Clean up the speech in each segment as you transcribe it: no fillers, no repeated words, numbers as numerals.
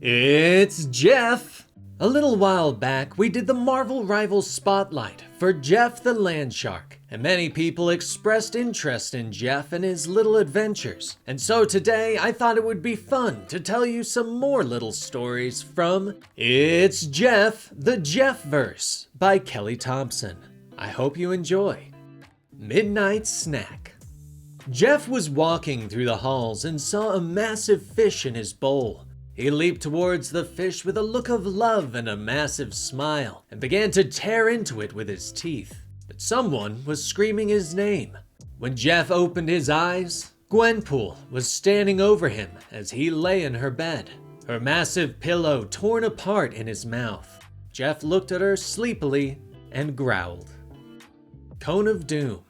It's Jeff! A little while back, we did the Marvel Rivals Spotlight for Jeff the Landshark, and many people expressed interest in Jeff and his little adventures. And so today, I thought it would be fun to tell you some more little stories from It's Jeff, the Jeff-verse by Kelly Thompson. I hope you enjoy. Midnight Snack. Jeff was walking through the halls and saw a massive fish in his bowl. He leaped towards the fish with a look of love and a massive smile, and began to tear into it with his teeth. But someone was screaming his name. When Jeff opened his eyes, Gwenpool was standing over him as he lay in her bed, her massive pillow torn apart in his mouth. Jeff looked at her sleepily and growled. Cone of Doom.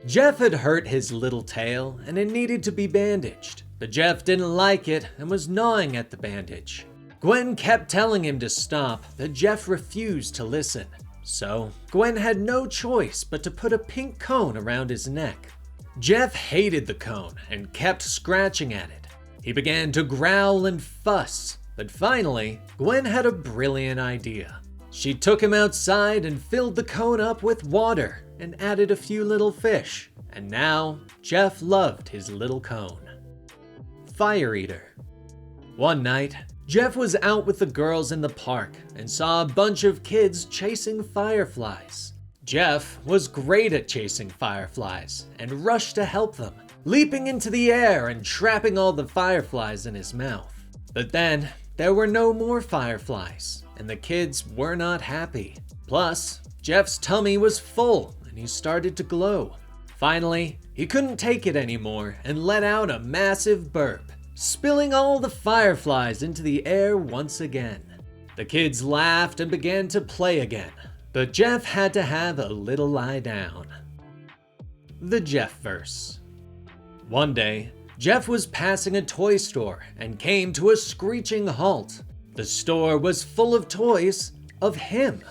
Jeff had hurt his little tail and it needed to be bandaged. But Jeff didn't like it and was gnawing at the bandage. Gwen kept telling him to stop, but Jeff refused to listen. So, Gwen had no choice but to put a pink cone around his neck. Jeff hated the cone and kept scratching at it. He began to growl and fuss, but finally, Gwen had a brilliant idea. She took him outside and filled the cone up with water and added a few little fish. And now, Jeff loved his little cone. Fire Eater. One night, Jeff was out with the girls in the park and saw a bunch of kids chasing fireflies. Jeff was great at chasing fireflies and rushed to help them, leaping into the air and trapping all the fireflies in his mouth. But then, there were no more fireflies, and the kids were not happy. Plus, Jeff's tummy was full and he started to glow. Finally, he couldn't take it anymore and let out a massive burp, spilling all the fireflies into the air once again. The kids laughed and began to play again, but Jeff had to have a little lie down. The Jeff-verse. One day, Jeff was passing a toy store and came to a screeching halt. The store was full of toys of him.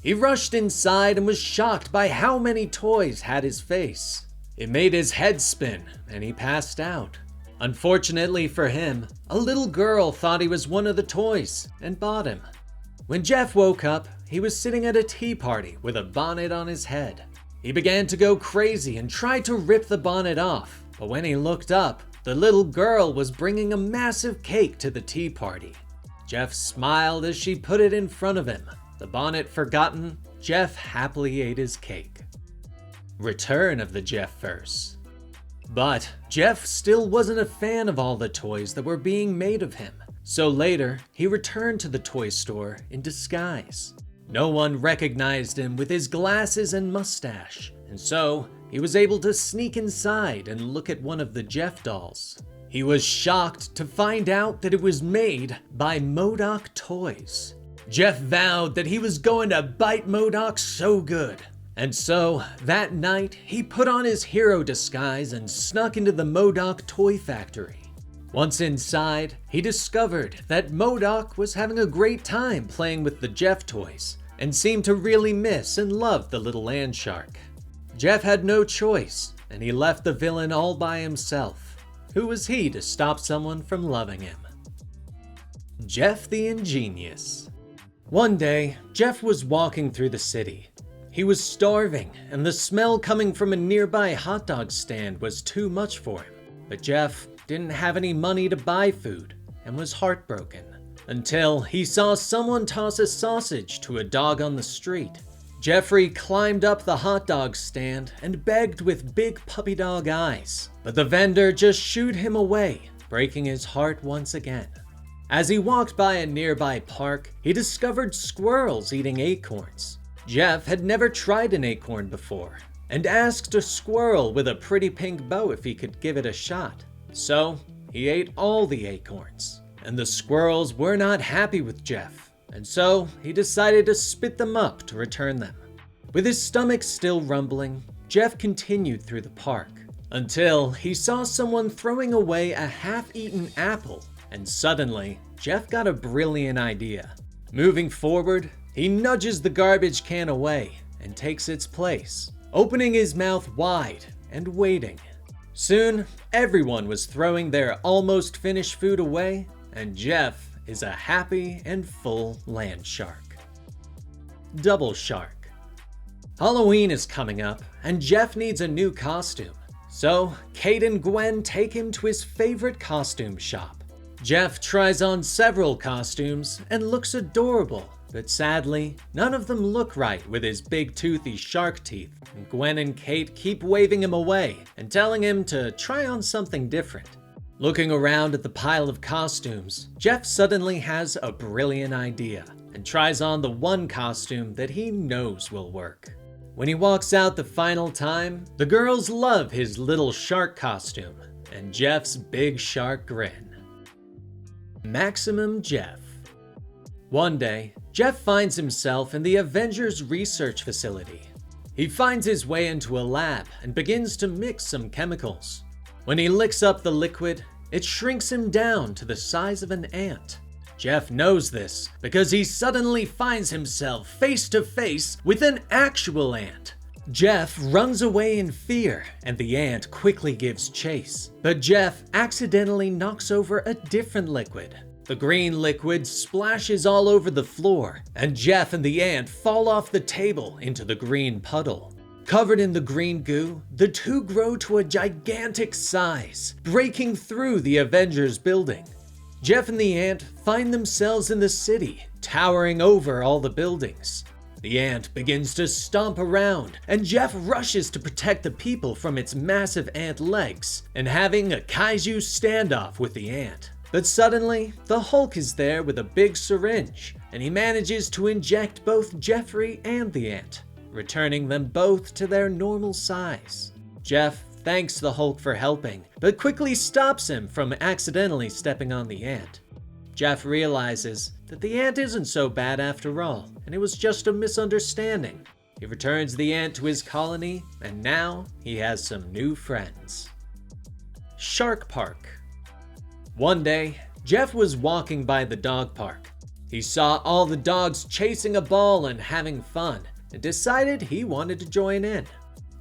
He rushed inside and was shocked by how many toys had his face. It made his head spin and he passed out. Unfortunately for him, a little girl thought he was one of the toys and bought him. When Jeff woke up, he was sitting at a tea party with a bonnet on his head. He began to go crazy and tried to rip the bonnet off, but when he looked up, the little girl was bringing a massive cake to the tea party. Jeff smiled as she put it in front of him. The bonnet forgotten, Jeff happily ate his cake. Return of the Jeff-verse. But Jeff still wasn't a fan of all the toys that were being made of him. So later, he returned to the toy store in disguise. No one recognized him with his glasses and mustache, and so he was able to sneak inside and look at one of the Jeff dolls. He was shocked to find out that it was made by Modok toys. Jeff vowed that he was going to bite Modok so good. And so, that night, he put on his hero disguise and snuck into the Modok toy factory. Once inside, he discovered that Modok was having a great time playing with the Jeff toys and seemed to really miss and love the little Landshark. Jeff had no choice, and he left the villain all by himself. Who was he to stop someone from loving him? Jeff the Ingenious. One day, Jeff was walking through the city. He was starving, and the smell coming from a nearby hot dog stand was too much for him. But Jeff didn't have any money to buy food and was heartbroken until he saw someone toss a sausage to a dog on the street. Jeffrey climbed up the hot dog stand and begged with big puppy dog eyes, but the vendor just shooed him away, breaking his heart once again. As he walked by a nearby park, he discovered squirrels eating acorns. Jeff had never tried an acorn before and asked a squirrel with a pretty pink bow if he could give it a shot. So he ate all the acorns, and the squirrels were not happy with Jeff, and so he decided to spit them up to return them. With his stomach still rumbling, Jeff continued through the park until he saw someone throwing away a half-eaten apple. And suddenly, Jeff got a brilliant idea. Moving forward, he nudges the garbage can away and takes its place, opening his mouth wide and waiting. Soon, everyone was throwing their almost finished food away, and Jeff is a happy and full Landshark. Double Shark. Halloween is coming up, and Jeff needs a new costume. So, Kate and Gwen take him to his favorite costume shop. Jeff tries on several costumes and looks adorable, but sadly, none of them look right with his big toothy shark teeth, and Gwen and Kate keep waving him away and telling him to try on something different. Looking around at the pile of costumes, Jeff suddenly has a brilliant idea and tries on the one costume that he knows will work. When he walks out the final time, the girls love his little shark costume and Jeff's big shark grin. Maximum Jeff. One day, Jeff finds himself in the Avengers research facility. He finds his way into a lab and begins to mix some chemicals. When he licks up the liquid, it shrinks him down to the size of an ant. Jeff knows this because he suddenly finds himself face to face with an actual ant. Jeff runs away in fear, and the ant quickly gives chase. But Jeff accidentally knocks over a different liquid. The green liquid splashes all over the floor, and Jeff and the ant fall off the table into the green puddle. Covered in the green goo, the two grow to a gigantic size, breaking through the Avengers building. Jeff and the ant find themselves in the city, towering over all the buildings. The ant begins to stomp around, and Jeff rushes to protect the people from its massive ant legs, and having a kaiju standoff with the ant. But suddenly, the Hulk is there with a big syringe, and he manages to inject both Jeffrey and the ant, returning them both to their normal size. Jeff thanks the Hulk for helping, but quickly stops him from accidentally stepping on the ant. Jeff realizes that the ant isn't so bad after all, and it was just a misunderstanding. He returns the ant to his colony, and now he has some new friends. Shark Park. One day, Jeff was walking by the dog park. He saw all the dogs chasing a ball and having fun, and decided he wanted to join in.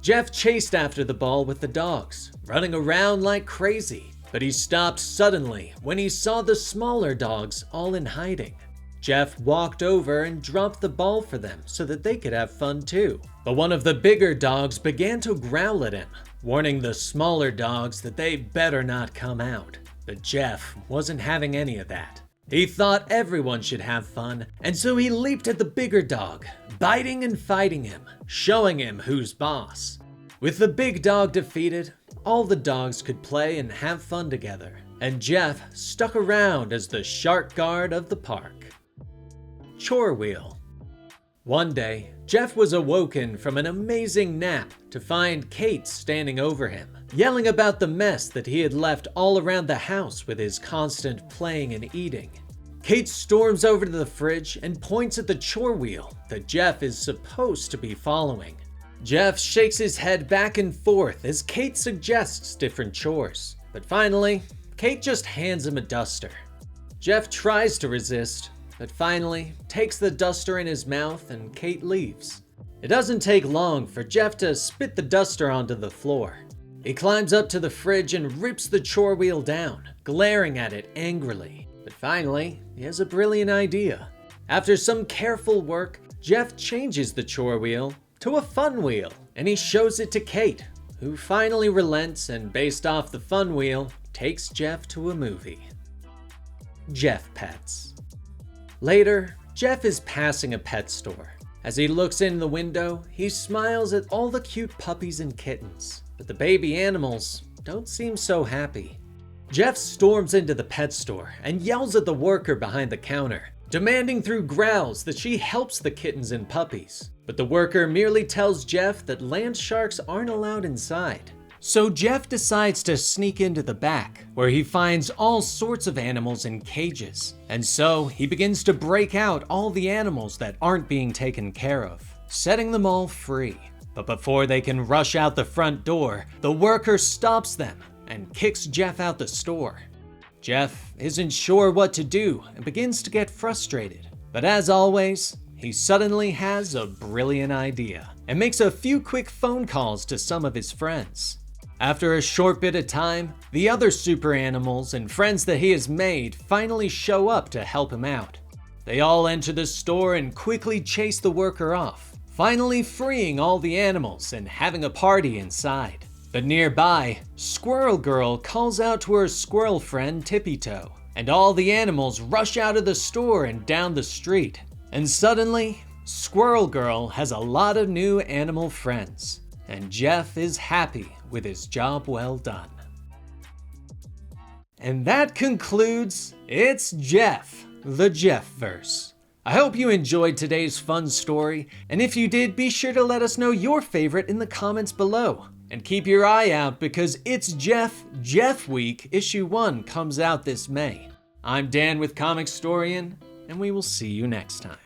Jeff chased after the ball with the dogs, running around like crazy, but he stopped suddenly when he saw the smaller dogs all in hiding. Jeff walked over and dropped the ball for them so that they could have fun too. But one of the bigger dogs began to growl at him, warning the smaller dogs that they better not come out. But Jeff wasn't having any of that. He thought everyone should have fun, and so he leaped at the bigger dog, biting and fighting him, showing him who's boss. With the big dog defeated, all the dogs could play and have fun together, and Jeff stuck around as the shark guard of the park. Chore Wheel. One day, Jeff was awoken from an amazing nap to find Kate standing over him, yelling about the mess that he had left all around the house with his constant playing and eating. Kate storms over to the fridge and points at the chore wheel that Jeff is supposed to be following. Jeff shakes his head back and forth as Kate suggests different chores, but finally, Kate just hands him a duster. Jeff tries to resist, but finally takes the duster in his mouth and Kate leaves. It doesn't take long for Jeff to spit the duster onto the floor. He climbs up to the fridge and rips the chore wheel down, glaring at it angrily. But finally, he has a brilliant idea. After some careful work, Jeff changes the chore wheel to a fun wheel, and he shows it to Kate, who finally relents and based off the fun wheel, takes Jeff to a movie. Jeff Pets. Later, Jeff is passing a pet store. As he looks in the window, he smiles at all the cute puppies and kittens, but the baby animals don't seem so happy. Jeff storms into the pet store and yells at the worker behind the counter, demanding through growls that she helps the kittens and puppies. But the worker merely tells Jeff that landsharks aren't allowed inside. So Jeff decides to sneak into the back, where he finds all sorts of animals in cages. And so he begins to break out all the animals that aren't being taken care of, setting them all free. But before they can rush out the front door, the worker stops them and kicks Jeff out the store. Jeff isn't sure what to do and begins to get frustrated. But as always, he suddenly has a brilliant idea and makes a few quick phone calls to some of his friends. After a short bit of time, the other super animals and friends that he has made finally show up to help him out. They all enter the store and quickly chase the worker off, finally freeing all the animals and having a party inside. But nearby, Squirrel Girl calls out to her squirrel friend Tippy Toe, and all the animals rush out of the store and down the street. And suddenly, Squirrel Girl has a lot of new animal friends, and Jeff is happy with his job well done. And that concludes It's Jeff, the Jeff-verse. I hope you enjoyed today's fun story, and if you did, be sure to let us know your favorite in the comments below. And keep your eye out because It's Jeff, Jeff Week Issue 1 comes out this May. I'm Dan with Comicstorian, and we will see you next time.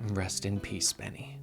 Rest in peace, Benny.